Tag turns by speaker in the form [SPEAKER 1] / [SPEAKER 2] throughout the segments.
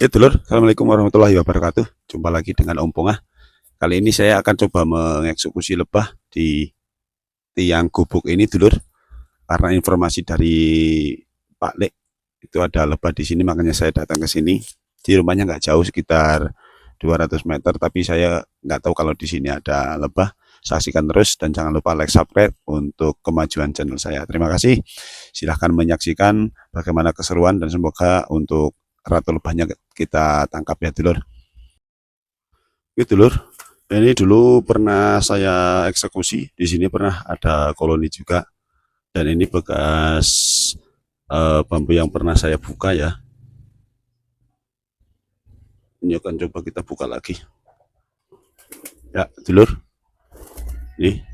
[SPEAKER 1] Ya dulur, Assalamualaikum warahmatullahi wabarakatuh. Jumpa lagi dengan Om Pongah. Kali ini saya akan coba mengeksekusi lebah di tiang gubuk ini dulur. Karena informasi dari Pak Lek, itu ada lebah di sini, makanya saya datang ke sini. Di rumahnya nggak jauh, sekitar 200 meter, tapi saya nggak tahu kalau di sini ada lebah. Saksikan terus dan jangan lupa like, subscribe untuk kemajuan channel saya. Terima kasih. Silahkan menyaksikan bagaimana keseruan dan semoga untuk ratu lebahnya kita tangkap ya dulur. Oke dulur, ini dulu pernah saya eksekusi. Di sini pernah ada koloni juga. Dan ini bekas bambu yang pernah saya buka ya. Ini akan coba kita buka lagi. Ya dulur, nih.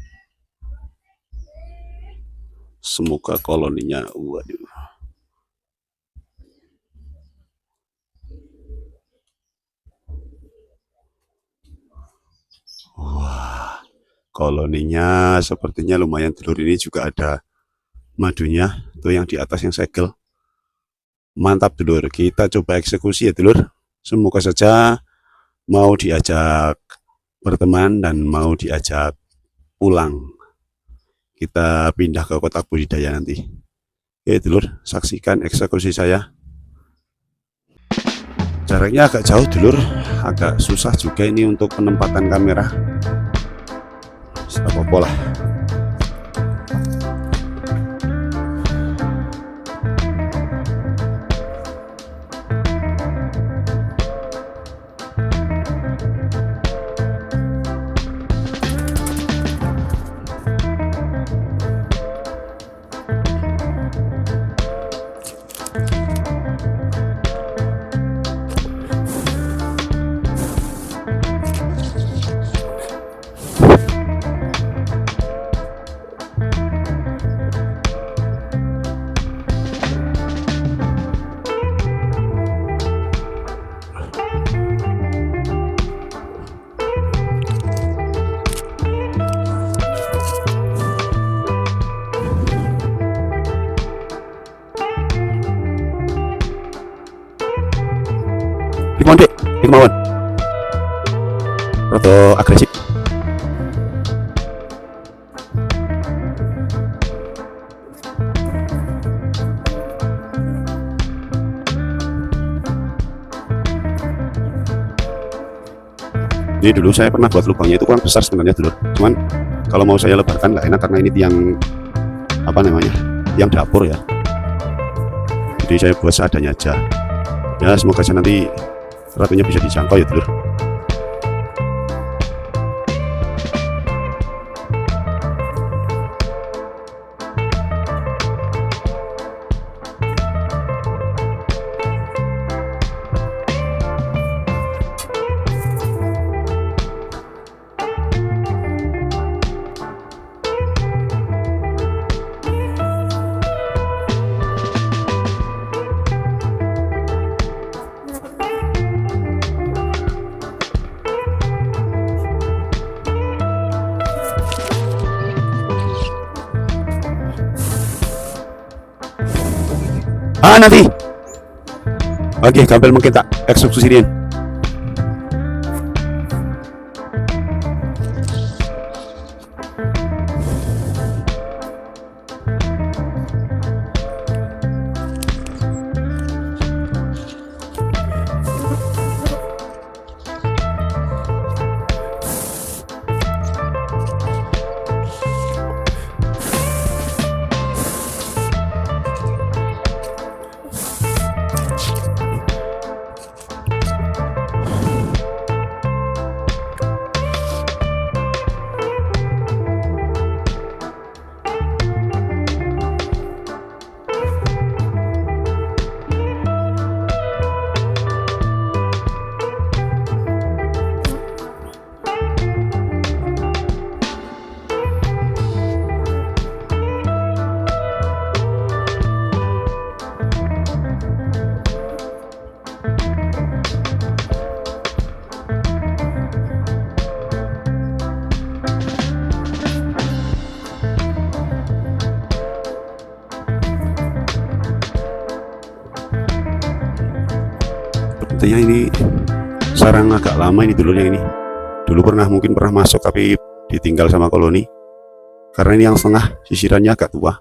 [SPEAKER 1] Semoga koloninya, waduh. Wah, koloninya sepertinya lumayan dulur. Ini juga ada madunya, tuh yang di atas yang segel. Mantap dulur, kita coba eksekusi ya dulur. Semoga saja mau diajak berteman dan mau diajak pulang. Kita pindah ke kotak budidaya nanti. Oke dulur, saksikan eksekusi saya. Jaraknya agak jauh dulur, agak susah juga ini untuk penempatan kamera. Apa-apa lah. Dikmon dek, dikmon. Roto agresif. Ini dulu saya pernah buat lubangnya, itu kurang besar sebenarnya dulu. Cuman kalau mau saya lebarkan nggak enak karena ini tiang apa namanya, tiang dapur ya. Jadi saya buat seadanya aja. Ya semoga saja nanti ratunya bisa dijangkau ya dulur. Nanti oke, gampel mungkin tak eksekusiin. sepertinya ini sarang agak lama ini dulunya ini. Dulu mungkin pernah masuk tapi ditinggal sama koloni. Karena ini yang setengah sisirannya agak tua.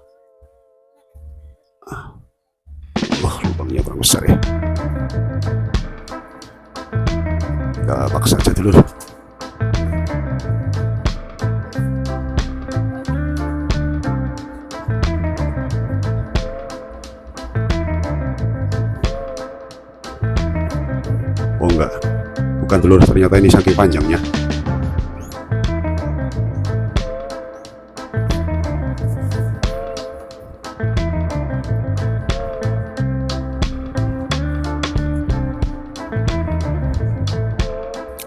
[SPEAKER 1] Wah, lubangnya kurang besar ya. Kita paksa aja dulu. Oh enggak, bukan telur, ternyata ini saking panjangnya.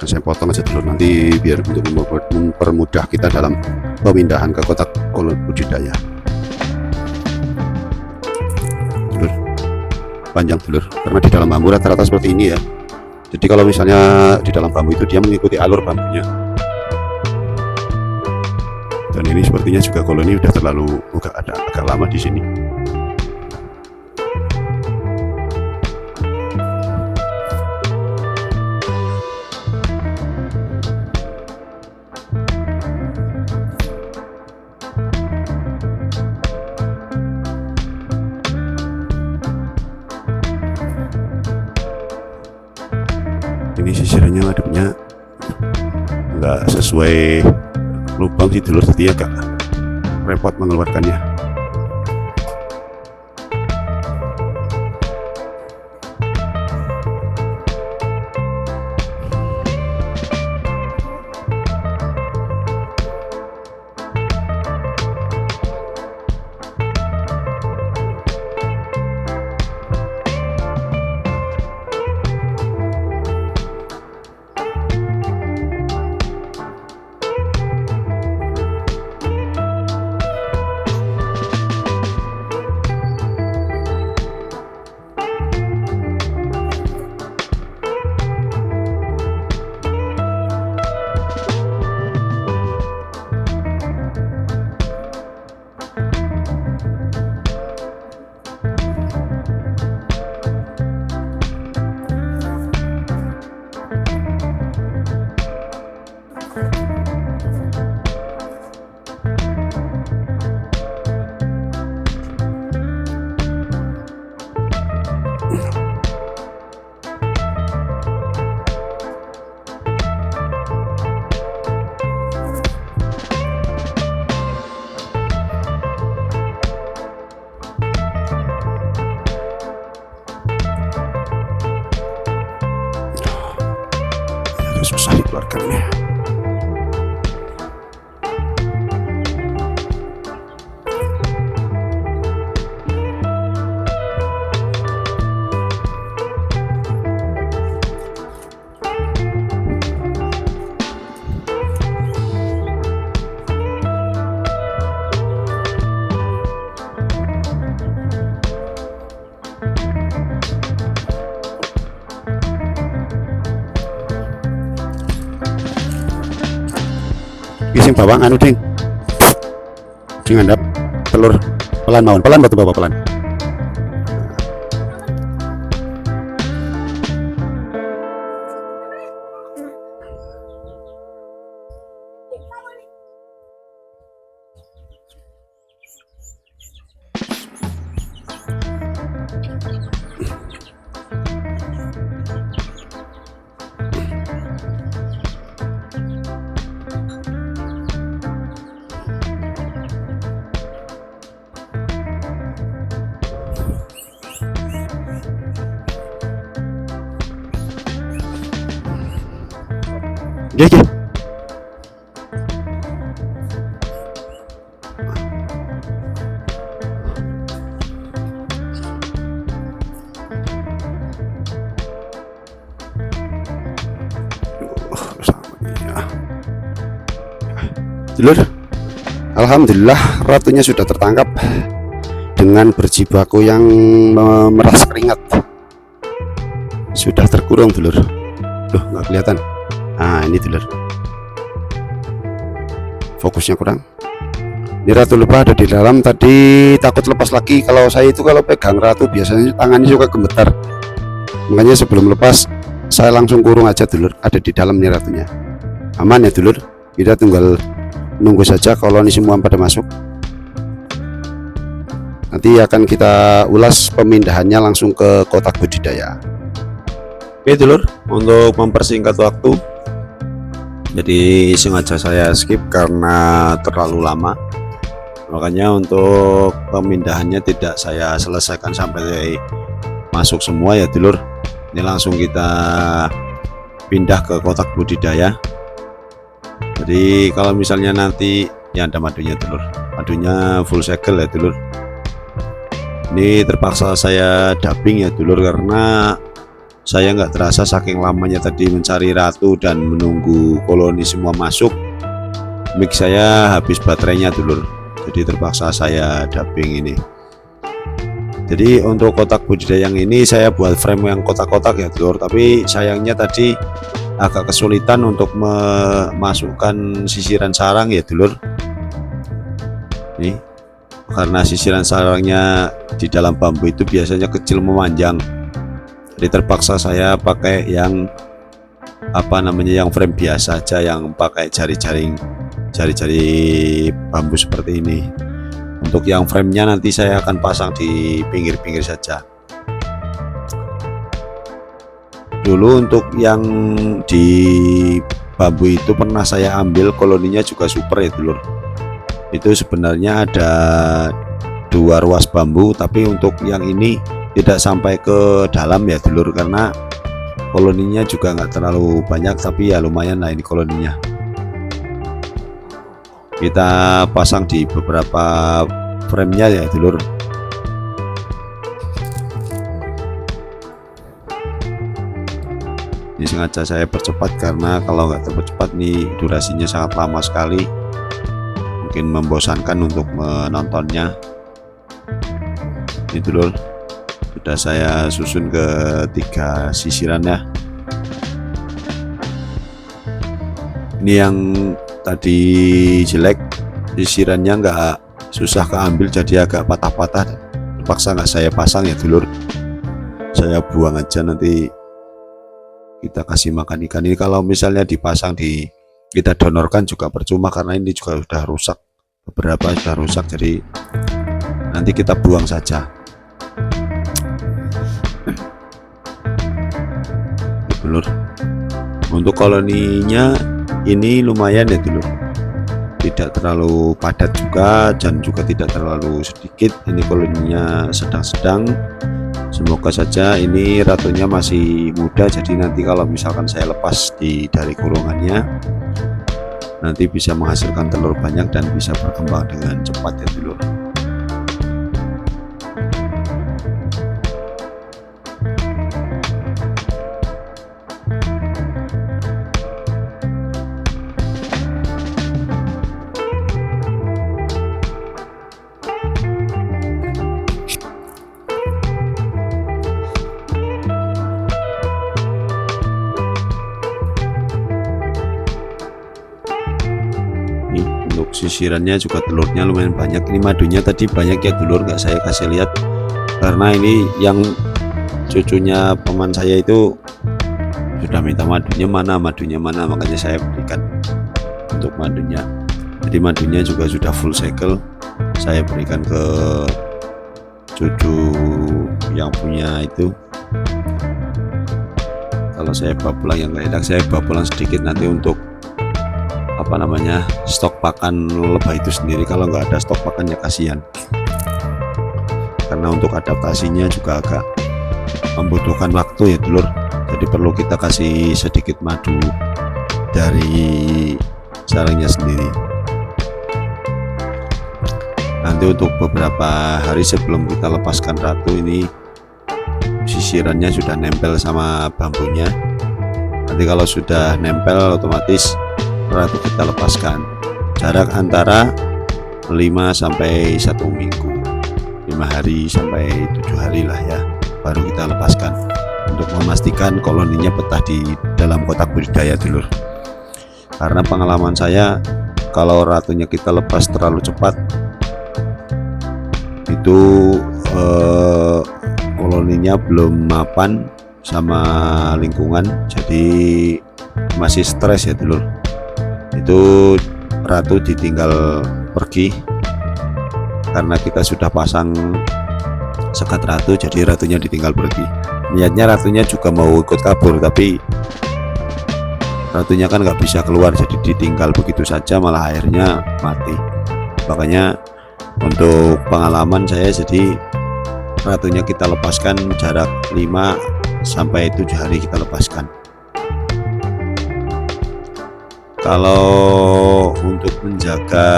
[SPEAKER 1] Saya potong aja dulu nanti biar untuk mempermudah kita dalam pemindahan ke kotak koloni budidaya. Telur panjang telur, karena di dalam bambu rata-rata seperti ini ya. Jadi kalau misalnya di dalam bambu itu dia mengikuti alur bambunya. Dan ini sepertinya juga koloni udah terlalu agak lama di sini. Ini sisirannya aduknya nggak sesuai lubang sih telur, jadi agak repot mengeluarkannya. Susah dikeluarkannya. Sing bawang anu ding ngandap telur pelan mawon, pelan batu bapak pelan. Ya, ya. Telur, alhamdulillah ratunya sudah tertangkap dengan berjibaku yang memeras keringat. Sudah terkurung telur. Loh, nggak kelihatan. Nah, ini telur. Fokusnya kurang. Ini ratu lebah ada di dalam, tadi takut lepas lagi. Kalau saya itu kalau pegang ratu biasanya tangannya suka gemetar. Makanya sebelum lepas saya langsung kurung aja dulur, ada di dalam nih ratunya. Aman ya dulur, kita tinggal nunggu saja koloni semua pada masuk. Nanti akan kita ulas pemindahannya langsung ke kotak budidaya. Oke dulur, untuk mempersingkat waktu, jadi sengaja saya skip karena terlalu lama, makanya untuk pemindahannya tidak saya selesaikan sampai masuk semua ya dulur. Ini langsung kita pindah ke kotak budidaya. Jadi kalau misalnya nanti ya ada madunya dulur, madunya full segel ya dulur. Ini terpaksa saya dubbing ya dulur, karena saya nggak terasa saking lamanya tadi mencari ratu dan menunggu koloni semua masuk, mic saya habis baterainya dulur, jadi terpaksa saya dubbing ini. Jadi untuk kotak budidaya yang ini saya buat frame yang kotak-kotak ya dulur, tapi sayangnya tadi agak kesulitan untuk memasukkan sisiran sarang ya dulur. Nih, karena sisiran sarangnya di dalam bambu itu biasanya kecil memanjang, jadi terpaksa saya pakai yang yang frame biasa aja, yang pakai jari-jari bambu seperti ini. Untuk yang framenya nanti saya akan pasang di pinggir-pinggir saja. Dulu untuk yang di bambu itu pernah saya ambil koloninya juga super ya dulur. Itu sebenarnya ada 2 ruas bambu, tapi untuk yang ini tidak sampai ke dalam ya dulur, karena koloninya juga nggak terlalu banyak, tapi ya lumayan lah ini koloninya. Kita pasang di beberapa framenya ya dulur. Ini sengaja saya percepat karena kalau nggak terpercepat nih durasinya sangat lama sekali, mungkin membosankan untuk menontonnya. Ini dulur, sudah saya susun ke 3 sisiran ya. Ini yang tadi jelek, sisirannya nggak susah keambil, jadi agak patah-patah, terpaksa nggak saya pasang ya dulur, saya buang aja, nanti kita kasih makan ikan. Ini kalau misalnya dipasang kita donorkan juga percuma, karena ini juga sudah rusak, beberapa sudah rusak, jadi nanti kita buang saja. Dulur, untuk koloninya ini lumayan ya dulur, tidak terlalu padat juga dan juga tidak terlalu sedikit. Ini koloninya sedang-sedang. Semoga saja ini ratunya masih muda, jadi nanti kalau misalkan saya lepas dari kurungannya, nanti bisa menghasilkan telur banyak dan bisa berkembang dengan cepat ya dulur. Untuk sisirannya juga telurnya lumayan banyak. Ini madunya tadi banyak ya dulur, nggak saya kasih lihat karena ini yang cucunya paman saya itu sudah minta madunya mana, makanya saya berikan untuk madunya. Jadi madunya juga sudah full segel, saya berikan ke cucu yang punya itu. Kalau saya bawa pulang yang nggak enak, saya bawa pulang sedikit nanti untuk stok pakan lebah itu sendiri. Kalau nggak ada stok pakannya kasihan, karena untuk adaptasinya juga agak membutuhkan waktu ya dulur, jadi perlu kita kasih sedikit madu dari sarangnya sendiri. Nanti untuk beberapa hari sebelum kita lepaskan ratu, ini sisirannya sudah nempel sama bambunya. Nanti kalau sudah nempel, otomatis ratu kita lepaskan. Jarak antara 5 sampai 1 minggu, 5 hari sampai 7 hari lah ya, baru kita lepaskan untuk memastikan koloninya betah di dalam kotak budidaya dulur. Karena pengalaman saya, kalau ratunya kita lepas terlalu cepat, itu koloninya belum mapan, sama lingkungan, jadi masih stres ya dulur. Itu ratu ditinggal pergi karena kita sudah pasang sekat ratu, jadi ratunya ditinggal pergi. Niatnya ratunya juga mau ikut kabur, tapi ratunya kan nggak bisa keluar, jadi ditinggal begitu saja, malah akhirnya mati. Makanya untuk pengalaman saya, jadi ratunya kita lepaskan jarak 5 sampai 7 hari kita lepaskan. Kalau untuk menjaga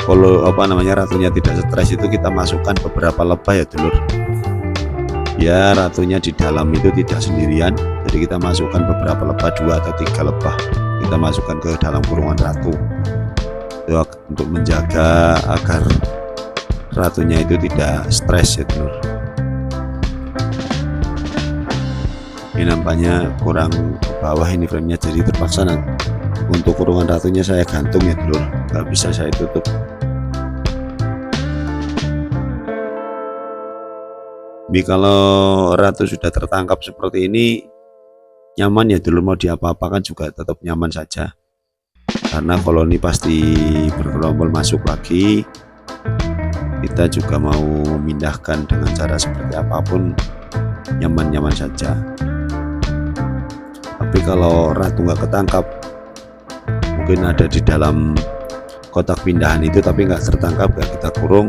[SPEAKER 1] kalau ratunya tidak stres, itu kita masukkan beberapa lebah ya dulur. Ya, ratunya di dalam itu tidak sendirian, jadi kita masukkan beberapa lebah, 2 atau 3 lebah kita masukkan ke dalam kurungan ratu. Itu untuk menjaga agar ratunya itu tidak stres ya dulur. Ini nampaknya kurang ke bawah ini framenya, jadi terpaksa untuk kurungan ratunya saya gantung ya dulur, nggak bisa saya tutup. Tapi kalau ratu sudah tertangkap seperti ini nyaman ya dulur, mau diapa-apakan juga tetap nyaman saja, karena koloni pasti bergerombol masuk lagi. Kita juga mau memindahkan dengan cara seperti apapun nyaman-nyaman saja. Tapi kalau ratu nggak ketangkap, mungkin ada di dalam kotak pindahan itu tapi nggak tertangkap, nggak kita kurung,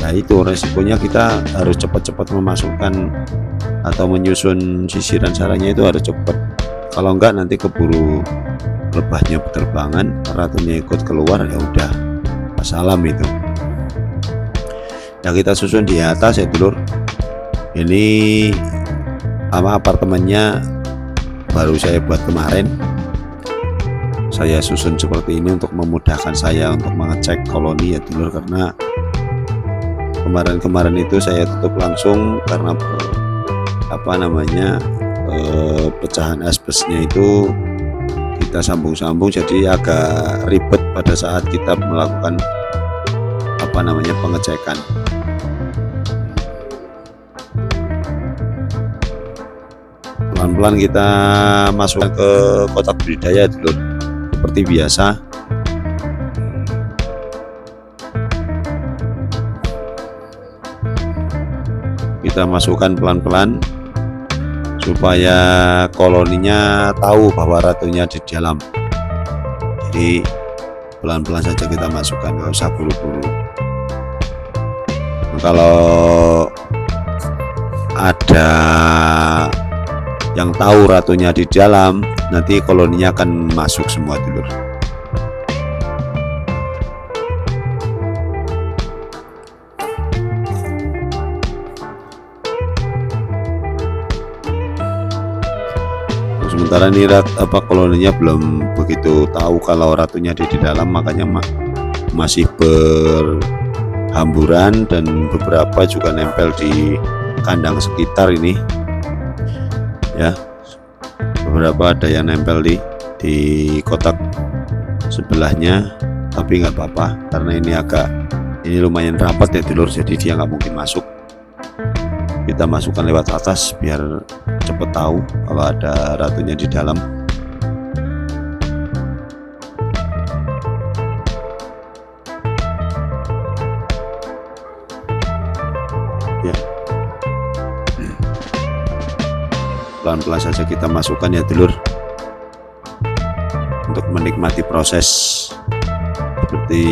[SPEAKER 1] nah itu resikonya kita harus cepat-cepat memasukkan atau menyusun sisiran sarangnya, itu harus cepat. Kalau enggak nanti keburu lebahnya berterbangan, ratunya ikut keluar, ya udah salam itu. Ya kita susun di atas ya dulur. Ini apartemennya baru saya buat kemarin, saya susun seperti ini untuk memudahkan saya untuk mengecek koloni ya dulur, karena kemarin itu saya tutup langsung karena pecahan asbesnya itu kita sambung-sambung, jadi agak ribet pada saat kita melakukan pengecekan. Pelan-pelan kita masukkan ke kotak budidaya dulur seperti biasa. Kita masukkan pelan-pelan supaya koloninya tahu bahwa ratunya di dalam. Jadi pelan-pelan saja kita masukkan, nggak usah buru-buru. Kalau ada yang tahu ratunya di dalam, nanti koloninya akan masuk semua dulur. Sementara ini koloninya belum begitu tahu kalau ratunya di dalam, makanya masih berhamburan dan beberapa juga nempel di kandang sekitar ini ya. Beberapa ada yang nempel di kotak sebelahnya, tapi nggak apa-apa karena ini lumayan rapat ya dulur, jadi dia nggak mungkin masuk. Kita masukkan lewat atas biar cepet tahu kalau ada ratunya di dalam. Ya, pelan-pelan saja kita masukkan ya dulur, untuk menikmati proses seperti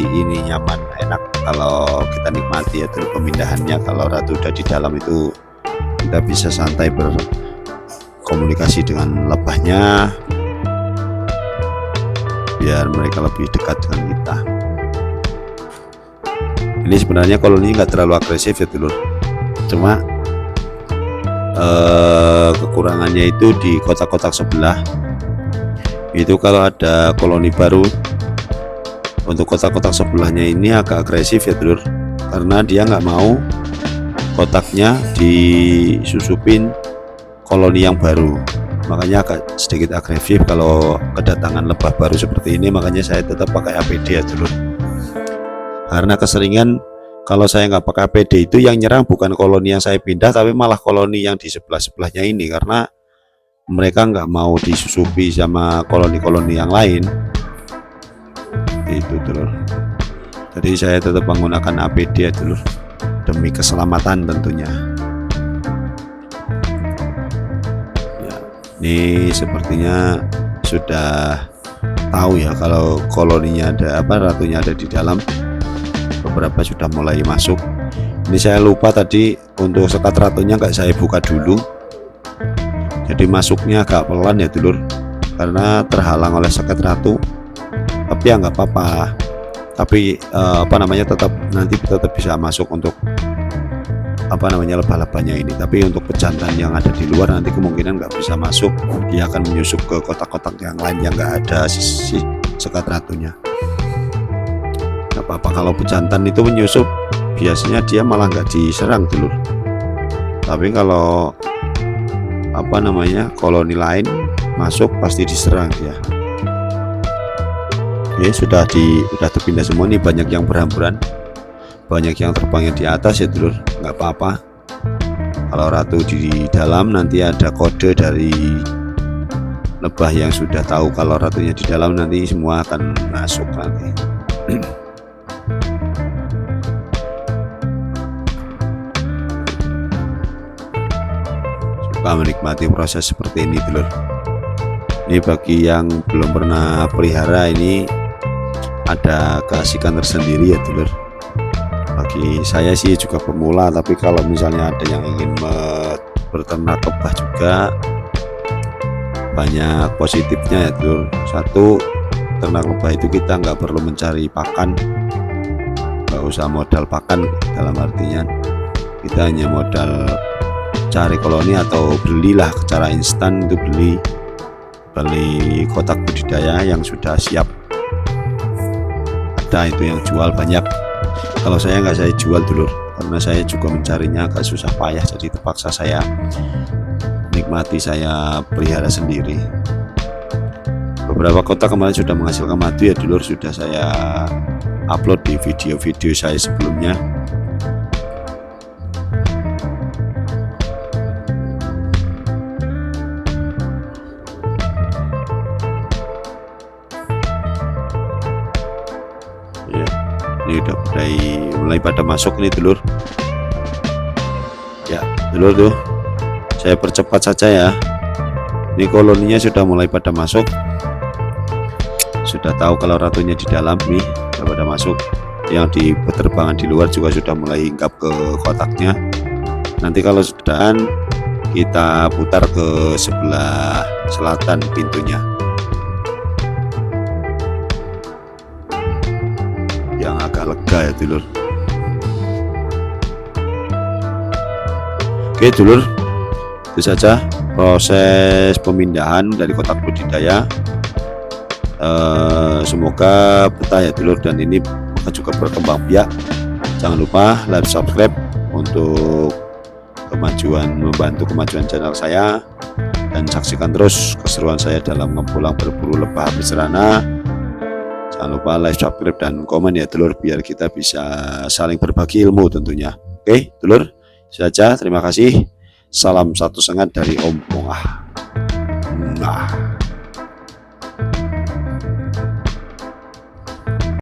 [SPEAKER 1] ini. Nyaman, enak kalau kita nikmati ya dulur pemindahannya. Kalau ratu udah di dalam itu kita bisa santai berkomunikasi dengan lebahnya biar mereka lebih dekat dengan kita. Ini sebenarnya koloni nggak terlalu agresif ya dulur, cuma kekurangannya itu di kotak-kotak sebelah itu. Kalau ada koloni baru, untuk kotak-kotak sebelahnya ini agak agresif ya dulur, karena dia nggak mau kotaknya disusupin koloni yang baru, makanya agak sedikit agresif kalau kedatangan lebah baru seperti ini. Makanya saya tetap pakai APD ya dulur, karena keseringan Kalau saya nggak pakai APD itu yang nyerang bukan koloni yang saya pindah, tapi malah koloni yang di sebelah-sebelahnya ini, karena mereka nggak mau disusupi sama koloni-koloni yang lain. Itu dulur. Jadi saya tetap menggunakan APD ya dulur, demi keselamatan tentunya. Ya, ini sepertinya sudah tahu ya kalau koloninya ada ratunya ada di dalam. Beberapa sudah mulai masuk. Ini saya lupa tadi untuk sekat ratunya nggak saya buka dulu, jadi masuknya agak pelan ya dulur, karena terhalang oleh sekat ratu. Tapi ya nggak apa-apa, tapi tetap nanti tetap bisa masuk untuk lebah-lebahnya ini. Tapi untuk pejantan yang ada di luar nanti kemungkinan nggak bisa masuk, dia akan menyusup ke kotak-kotak yang lain yang nggak ada sisi sekat ratunya. Nggak apa-apa, kalau pejantan itu menyusup biasanya dia malah nggak diserang dulur. Tapi kalau koloni lain masuk pasti diserang dia. Oke, sudah terpindah semua nih, banyak yang berhamburan, banyak yang terbangnya di atas ya dulur. Nggak apa-apa, kalau ratu di dalam nanti ada kode dari lebah yang sudah tahu kalau ratunya di dalam, nanti semua akan masuk nanti. Suka menikmati proses seperti ini dulur. Ini bagi yang belum pernah pelihara, ini ada keasikan tersendiri ya dulur. Bagi saya sih juga pemula, tapi kalau misalnya ada yang ingin berternak lebah juga banyak positifnya ya dulur. Satu, ternak lebah itu kita nggak perlu mencari pakan, nggak usah modal pakan, dalam artinya kita hanya modal cari koloni atau belilah secara instan, itu beli kotak budidaya yang sudah siap, ada itu yang jual banyak. Kalau saya nggak saya jual dulur, karena saya juga mencarinya agak susah payah, jadi terpaksa saya nikmati, saya pelihara sendiri. Beberapa kotak kemarin sudah menghasilkan madu ya dulur, sudah saya upload di video-video saya sebelumnya. Ya, ini udah mulai pada masuk nih dulur. Ya dulur tuh, saya percepat saja ya. Ini koloninya sudah mulai pada masuk, sudah tahu kalau ratunya di dalam nih, sudah pada masuk. Yang di penerbangan di luar juga sudah mulai hinggap ke kotaknya. Nanti kalau sudah kita putar ke sebelah selatan pintunya, yang agak lega ya dulur. Oke dulur, itu saja proses pemindahan dari kotak budidaya. Semoga betah ya dulur, dan ini juga berkembang biak. Jangan lupa like, subscribe untuk membantu kemajuan channel saya, dan saksikan terus keseruan saya dalam ngepulang berburu lebah beserana. Jangan lupa like, subscribe, dan komen ya dulur, biar kita bisa saling berbagi ilmu tentunya. Oke dulur, saja, terima kasih. Salam satu sengat dari Om Pongah.